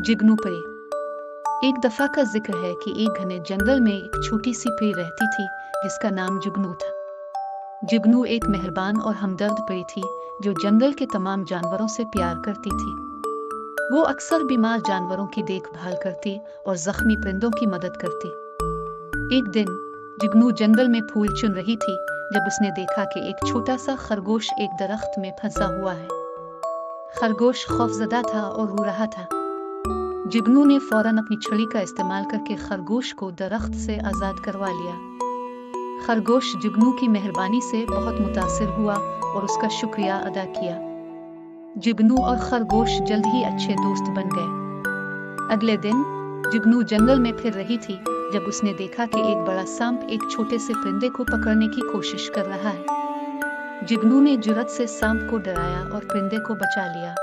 जुगनू परी। एक दफा का जिक्र है कि एक घने जंगल में एक छोटी सी परी रहती थी जिसका नाम जुगनू था। जुगनू एक मेहरबान और हमदर्द परी थी जो जंगल के तमाम जानवरों से प्यार करती थी। वो अक्सर बीमार जानवरों की देखभाल करती और जख्मी परिंदों की मदद करती। एक दिन जुगनू जंगल में फूल चुन रही थी जब उसने देखा कि एक छोटा सा खरगोश एक दरख्त में फंसा हुआ है। खरगोश खौफजदा था और रो रहा था। जुगनू ने फौरन अपनी छड़ी का इस्तेमाल करके खरगोश को दरख्त से आजाद करवा लिया। खरगोश जुगनू की मेहरबानी से बहुत मुतासिर हुआ और उसका शुक्रिया अदा किया। जुगनू और खरगोश जल्द ही अच्छे दोस्त बन गए। अगले दिन जुगनू जंगल में फिर रही थी जब उसने देखा कि एक बड़ा सांप एक छोटे से परिंदे को पकड़ने की कोशिश कर रहा है। जुगनू ने जुर्रत से सांप को डराया और परिंदे को बचा लिया।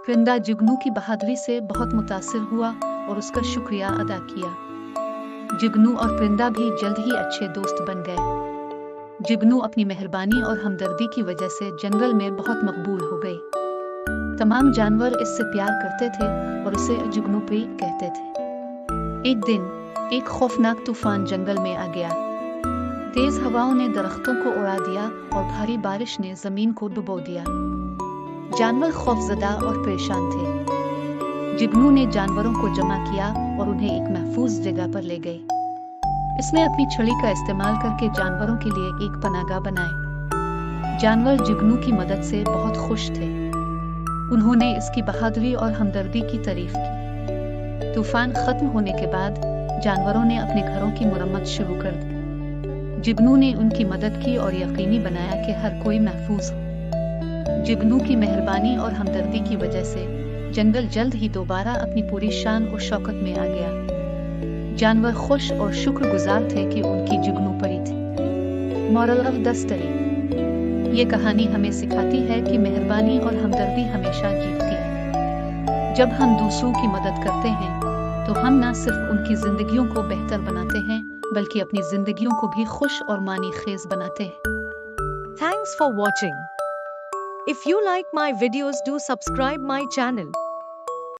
परिंदा जुगनू की बहादुरी से बहुत मुतासिर हुआ और उसका शुक्रिया अदा किया। जुगनू और परिंदा भी जल्द ही अच्छे दोस्त बन गए। जुगनू अपनी मेहरबानी और हमदर्दी की वजह से जंगल में बहुत मकबूल हो गई। तमाम जानवर इससे प्यार करते थे और उसे जुगनू परी कहते थे। एक दिन एक खौफनाक तूफान जंगल में आ गया। तेज हवाओं ने दरख्तों को उड़ा दिया और भारी बारिश ने जमीन को डुबो दिया। जानवर खौफजदा और परेशान थे। जुगनू ने जानवरों को जमा किया और उन्हें एक महफूज जगह पर ले गई। इसने अपनी छड़ी का इस्तेमाल करके जानवरों के लिए एक पनाहगाह बनाए। जानवर जुगनू की मदद से बहुत खुश थे। उन्होंने इसकी बहादुरी और हमदर्दी की तारीफ की। तूफान खत्म होने के बाद जानवरों ने अपने घरों की मुरम्मत शुरू कर दी। जुगनू ने उनकी मदद की और यकीनी बनाया कि हर कोई महफूज हो। जुगनू की मेहरबानी और हमदर्दी की वजह से जंगल जल्द ही दोबारा अपनी पूरी शान और शौकत में आ गया। जानवर खुश और शुक्रगुजार थे कि उनकी जुगनू परी थी। मॉरल ऑफ द स्टोरी, ये कहानी हमें सिखाती है कि मेहरबानी और हमदर्दी हमेशा जीतती है। जब हम दूसरों की मदद करते हैं तो हम न सिर्फ उनकी जिंदगियों को बेहतर बनाते हैं बल्कि अपनी जिंदगियों को भी खुश और मानी खेज बनाते हैं। Thanks for watching. If you like my videos, do subscribe my channel.